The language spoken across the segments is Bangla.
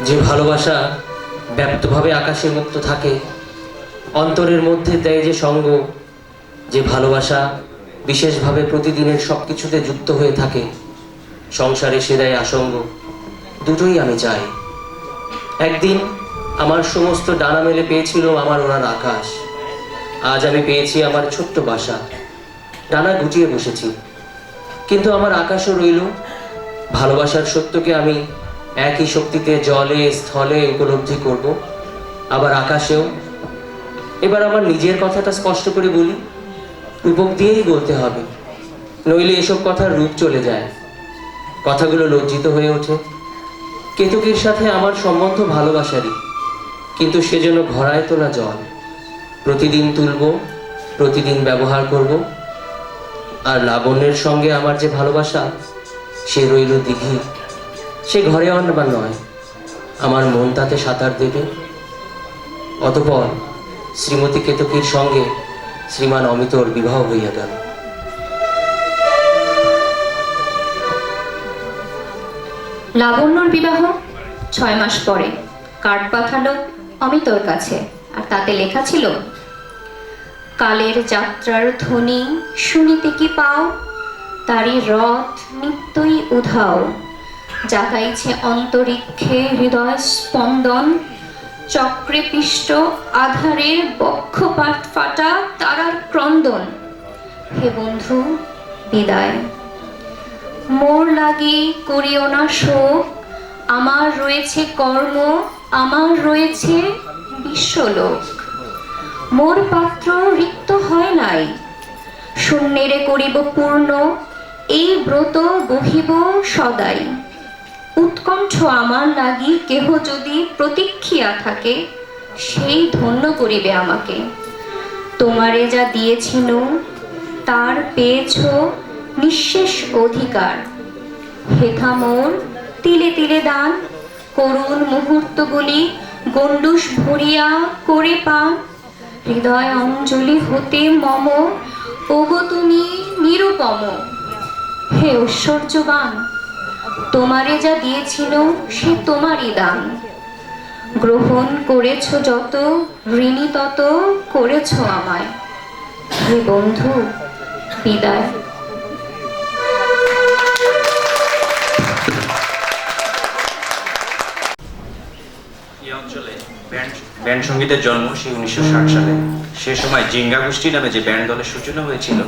যে ভালোবাসা ব্যাপ্তভাবে আকাশের মতো থাকে, অন্তরের মধ্যে দেয় যে সঙ্গ, যে ভালোবাসা বিশেষভাবে প্রতিদিনের সব কিছুতে যুক্ত হয়ে থাকে, সংসারে সে দেয় আসঙ্গ, দুটোই আমি চাই। একদিন আমার সমস্ত ডানা মেলে পেয়েছিল আমার ওনার আকাশ, আজ আমি পেয়েছি আমার ছোট্ট বাসা। ডানা গুটিয়ে বসেছি, কিন্তু আমার আকাশও রইল। ভালোবাসার সত্যকে আমি একই শক্তিতে জলে স্থলে উপলব্ধি করব, আবার আকাশেও। এবার আমার নিজের কথাটা স্পষ্ট করে বলি, রূপক দিয়েই বলতে হবে, নইলে এসব কথার রূপ চলে যায়, কথাগুলো লজ্জিত হয়ে ওঠে। কেতকীর সাথে আমার সম্বন্ধ ভালোবাসারই, কিন্তু সে যেন ঘড়ায় তোলা জল, প্রতিদিন তুলব, প্রতিদিন ব্যবহার করব। আর লাবণ্যের সঙ্গে আমার যে ভালোবাসা, সে রইল দিঘি, সে ঘরে আনবার নয়, আমার মন তাতে সাঁতার দেবে। অতঃপর শ্রীমতী কেতকীর সঙ্গে শ্রীমান অমিতর বিবাহ হইয়া গেল। লাবণ্যর বিবাহ 6 মাস পরে কার্ড পাঠালো অমিতর কাছে, আর তাতে লেখা ছিল, কালের যাত্রার ধ্বনি শুনিতে কি পাও, তারি রথ নিত্যই উধাও, জাগাইছে অন্তরিক্ষে হৃদয় স্পন্দন, চক্রে পিষ্ট আধারের বক্ষপাত ফাটা তারার ক্রন্দন। হে বন্ধু বিদায়, মোর লাগি করিও না শোক, আমার রয়েছে কর্ম, আমার রয়েছে বিশ্বলোক, মোর পাত্র রিক্ত হয় নাই, শূন্যেরে করিব পূর্ণ, এই ব্রত বহিব সদাই। উৎকণ্ঠ আমার লাগি কেহ যদি প্রতীক্ষিয়া থাকে, সেই ধন্য করিবে আমাকে। তোমারে যা দিয়েছিল তার পেয়েছ নিঃশেষ অধিকার, হেথা মোর তিলে তিলে দান, করুণ মুহূর্তগুলি গণ্ডূষ ভরিয়া করে পান, হৃদয় অঞ্জলি হতে মম, ওগো তুমি নিরুপম। হে ঐশ্বর্যবান, তোমারে যা দিয়েছিল সে তোমারই দান, গ্রহণ করেছ যত, ঋণী তত করেছ আমায়। হে বন্ধু বিদায়। এই অঞ্চলে ব্যান্ড সঙ্গীতের জন্ম সেই 1960 সালে। সে সময় জিঙ্গা গোষ্ঠী নামে যে ব্যান্ড দলের সূচনা হয়েছিল,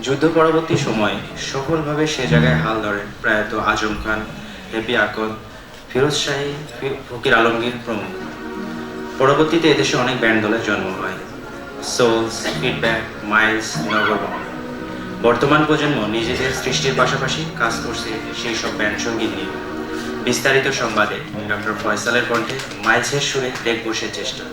যুদ্ধ পরবর্তী সময়ে সফলভাবে সে জায়গায় হাল ধরেন প্রয়াত আজম খান, হেপি আকন, ফিরোজ শাহী, ফকির আলমগীর প্রমুখ। পরবর্তীতে এদেশে অনেক ব্যান্ড দলের জন্ম হয়, সোলস, ফিডব্যাক, মাইলস, নগরবন। বর্তমান প্রজন্ম নিজেদের সৃষ্টির পাশাপাশি কাজ করছে সেই সব ব্যান্ড সঙ্গীত নিয়ে। বিস্তারিত সংবাদে ডক্টর ফয়সালের কণ্ঠে মাইলসের সুরে দেখব সে চেষ্টা।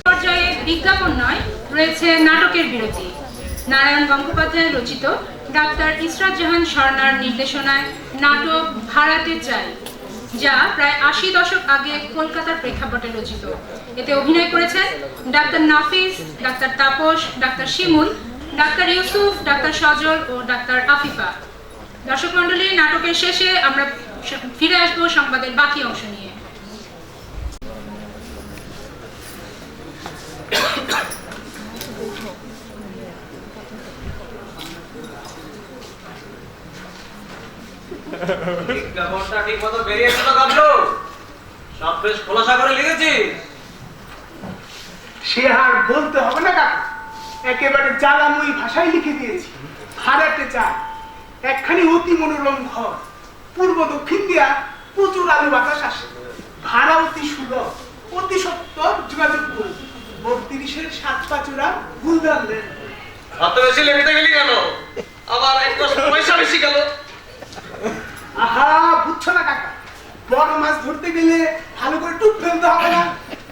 পর্যায়ে বিজ্ঞাপন নয়, রয়েছে নাটকের বিরতি। নারায়ণ গঙ্গোপাধ্যায় রচিত, ডাক্তার ইসরাত জাহান স্বর্ণার নির্দেশনায় নাটক ভাড়াটে চাই, যা প্রায় ৮০ দশক আগে কলকাতার প্রেক্ষাপটে রচিত। এতে অভিনয় করেছেন ডাক্তার নাফিস, ডাক্তার তাপস, ডাক্তার শিমুল, ডাক্তার ইউসুফ, ডাক্তার সজল ও ডাক্তার আফিফা। দর্শক মণ্ডলী, নাটকের শেষে আমরা ফিরে আসবো সংবাদের বাকি অংশ নিয়ে। বিজ্ঞাপনটা ঠিক মতো বেরিয়েছে তো কামলো? সব বেশ খোলাসা করে লিখেছি। সে আর বলতে হবে না কাকা, একেবারে জ্বালাময়ী ভাষায় লিখে দিয়েছি। ভাড়াটে চাই, একখানি অতি মনোরম ঘর, পূর্ব দক্ষিণ দিয়া প্রচুর আলু বাতাস আসে, ভাড়া অতি সুলভ, অতি সত্তর যোগাযোগ করুন, ৩২-এর ৭ পাঁচুরা গুলদান দেন। অত বেশি লিখতে গেলি কেন? আবার একটু পয়সা বেশি গেল। আহা, বুঝছো না কাকা, বড় মাছ ধরতে গেলে ভালো করে টুপ ফেলতে হবে না।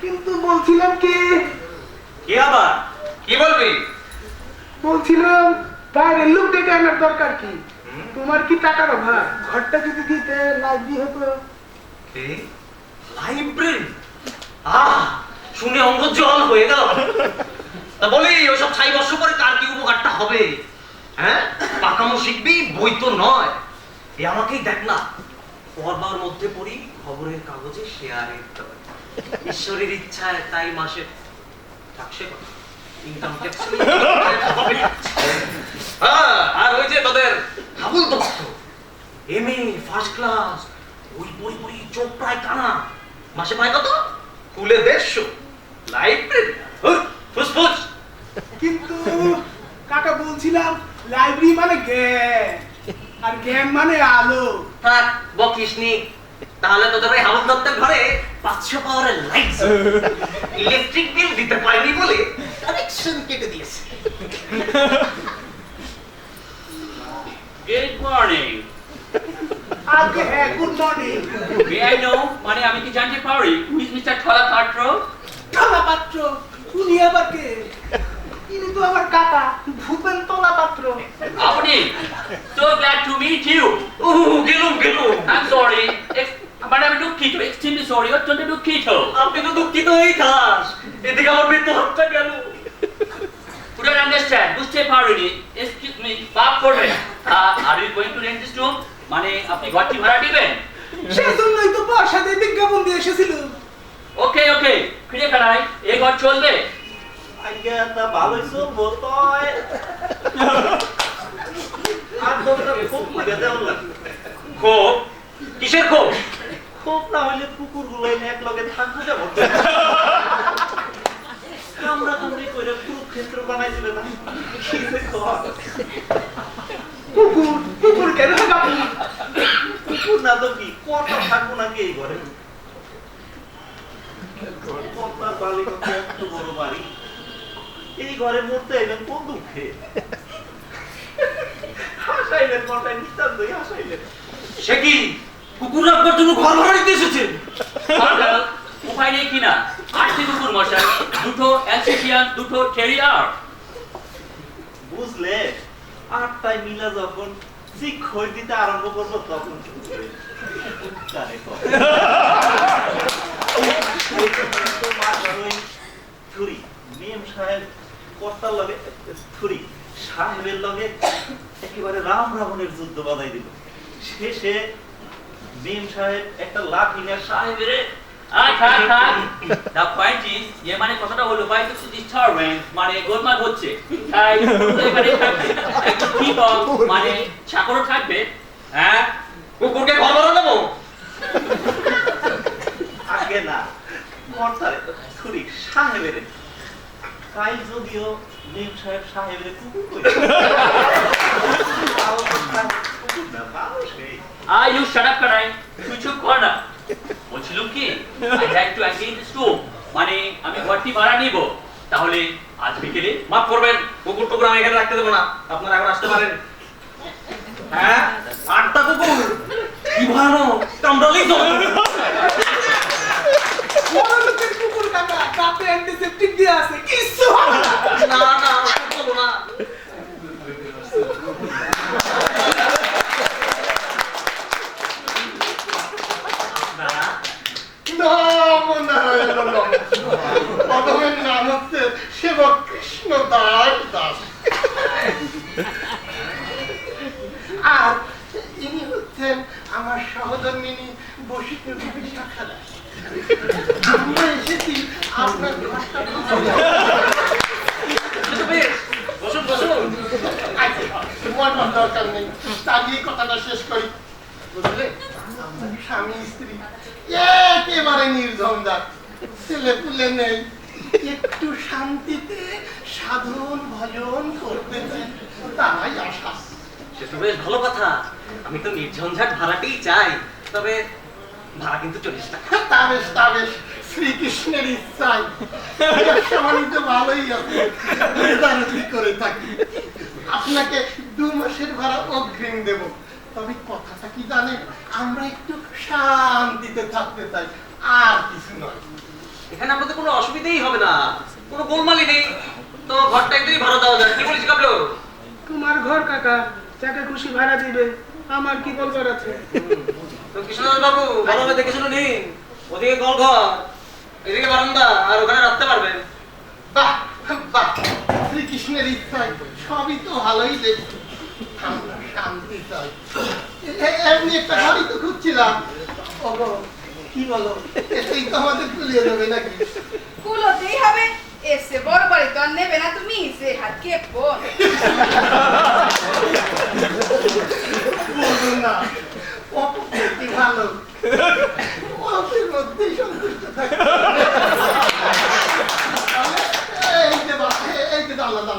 কিন্তু বলছিলাম কি আবার কি বলবি? বলছিলাম বাইরের লোক ডেকে আনার দরকার কি? তোমার কি টাকার অভাব? ঘরটা যদি দিতে লাইব্রেরি হতো। লাইব্রেরি? শুনে অঙ্গ জল হয়ে গেল। তা বলি, ওসব ৬ বর্ষ পরে কার কি উপকারটা হবে? হ্যাঁ, পাকামো শিখবি, বই তো নয়। এ আমাকেই দেখ না, পর্বার মধ্যে পড়ি খবরের কাগজে শেয়ারের দর। ঈশ্বরের ইচ্ছায় তাই মাসে থাকছে ইনকাম ট্যাক্স। আর ওই যে তোদের Habul Dutta, MA first class, ওই বই বই চোখ প্রায় কানা, মাসে পায় কত? কুলে ১৫০। লাইব্রেরি ফুসফুস। কিন্তু কাকা বলছিলাম লাইব্রেরি মানে জ্ঞান, আর জ্ঞান মানে আলো। থাক বকিসনি। তাহলে তোদের ওই হাবুল দত্তের ঘরে ৫০০ পাওয়ারের লাইট, ইলেকট্রিক বিল দিতে পারেনি বলে কানেকশন কেটে দিয়েছে। Good morning. আগে হ্যাঁ, good morning. May I know, মানে আমি কি জানতে পারি who is Mr. Thola Patro? তলা পাত্র, উনি আবার কে? ইনি তো আমার কাকা, ভূপেন তলা পাত্র। আপনি? So glad to meet you. গেলুম। I'm sorry. মানে আমি দুঃখিত, extremely sorry, অত্যন্ত দুঃখিত। আপনি তো দুঃখিত হয়েই থাস, এদিকে আমার মৃত্যু হত্যা গেল। Couldn't understand, বুঝতে পারিনি। Excuse me, মাফ করবেন। Are you going to rent this room? মানে আপনি ঘরটি ভাড়া দিবেন? সেজন্যই তো পয়সা দিয়ে বিজ্ঞাপন দিয়ে এসেছিল। ওকে, ফিরে ফেলাই, এই ঘর চলবে। আজ্ঞা, তা ভালোই চলবো তয়। আর তোমরা খুব করে দেওয়া লাগে। খুব? কিসের খুব? খুব না হলে কুকুরগুলো এনে এক লগে থাকবো যাবো। কামড়া কামড়ি করে কুরুক্ষেত্র বানাই দিবে না। কি যে কর। কুকুর কেন কাকু? কুকুর না তো কি, কটা থাকবো নাকি এই ঘরে? কটা বালিকা কত বড় বাড়ি, এই ঘরে মরতে এলেন কোন দুঃখে? হাসাইলেন মনটা নিতান্তই হাসাইলেন। সে কি কুকুর রাখবার জন্য ঘর ভাড়া দিতে এসেছেন? উপায় নেই কিনা, ৮টি কুকুর মশাই, 2টো অ্যালসেশিয়ান, 2টো টেরিয়ার। বুঝলে, ৮টায় মিলা যখন চিক খই দিতে আরম্ভ করবো তখন ছুরি মেম সাহেব কর্তার লগে ছুরি সাহেবের লগে একেবারে রাম রাবণের যুদ্ধ বাধাই দিল। শেষে মেম সাহেব একটা লাঠি নিয়ে সাহেবের The point is, ये माने কথাটা হলো by the disturbance মানে গোলমাল হচ্ছে। তাই এবারে থাকবে একটু ঠিক মানে চাকরও থাকবে। হ্যাঁ কুকুরকে ঘর ভাড়া দেবো? আগে না কর্তার ছুরি সাহেবের তাই যদিও মেম সাহেব সাহেবের কুকুর কইছে। কুকুর না মানুষই। You shut up কানাই তুই চুপ কর না। বলছিলাম কি I like to engage the storm মানে আমি ঘরটি ভাড়া নিব তাহলে আজ বিকেলে মাফ করবেন, কুকুর টুকুর আমি এখানে রাখতে দেবো না, আপনারা এখন আসতে পারেন। হ্যাঁ 8টা কুকুর কি ভালো কামড়ালেই তো। বড় লোকের কুকুর কাকা, তাতে অ্যান্টিসেপটিক দেয়া আছে, কিচ্ছু হবে না। না না বলো না। পদমের নাম হচ্ছে সেবক কৃষ্ণ দাস দাস। আর ইনি হচ্ছেন আমার সহধর্মিনী বশিষ্ঠ দেবী শাখা দাস। আমরা এসেছি আপনার ঘরটা বসুন বসুন। মরবার দরকার নেই, চালিয়ে কথাটা শেষ করি। বুঝলে আমরা স্বামী স্ত্রী একেবারে নির্ঝঞ্ঝাট, ছেলে পুলে নেই, একটু শান্তিতে সাধন ভজন করতে চাই, তাই আশা। সে তো বেশ ভালো কথা, আমি তো নির্ঝঞ্ঝাট ভাড়াতেই চাই, তবে ভাড়া কিন্তু 40 টাকা। তা বেশ শ্রীকৃষ্ণের ইচ্ছায় ব্যবসা-বাণিজ্য ভালোই আছে, দাঁড়াতি করে থাকি। আপনাকে 2 মাসের ভাড়া অগ্রিম দেব, তবে কথাটা কি জানেন, আমরা একটু শান্তিতে থাকতে চাই, আর কিছু নয়। এখানে আমাদের কোনো অসুবিধাই হবে না, কোনো গোলমালই নেই, তো ঘরটা একদিনই ভাড়া দেওয়া যায়। কি বলিস কাবলো? তোমার ঘর কাকা, যাকে খুশি ভাড়া দিবে, আমার কি বলবার আছে? তো কৃষ্ণদাস বাবু ভালোভাবে দেখে শুনে নিন, ওদিকে গোল ঘর, এদিকে বারান্দা, আর ওখানে রাখতে পারবেন। বাহ বাহ, শ্রীকৃষ্ণের ইচ্ছায় সবই তো ভালোই দেখছি, আমরা শান্তি চাই। এমনি একটা গাড়ি তো খুঁজছিলাম। ওগো, কি বলো, এটাই তো আমাদের তুলিয়ে দেবে নাকি? কুলোতেই হবে, এসে বড় বাড়ি তো আর নেবে না তুমি, সে হাত কে ফোন। বলুন না, অপকীর্তি ভালো, অপের মধ্যেই সন্তুষ্ট থাকে। এই যে দাঁড়া,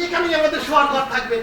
এখানেই আমাদের শোয়ার ঘর থাকবে,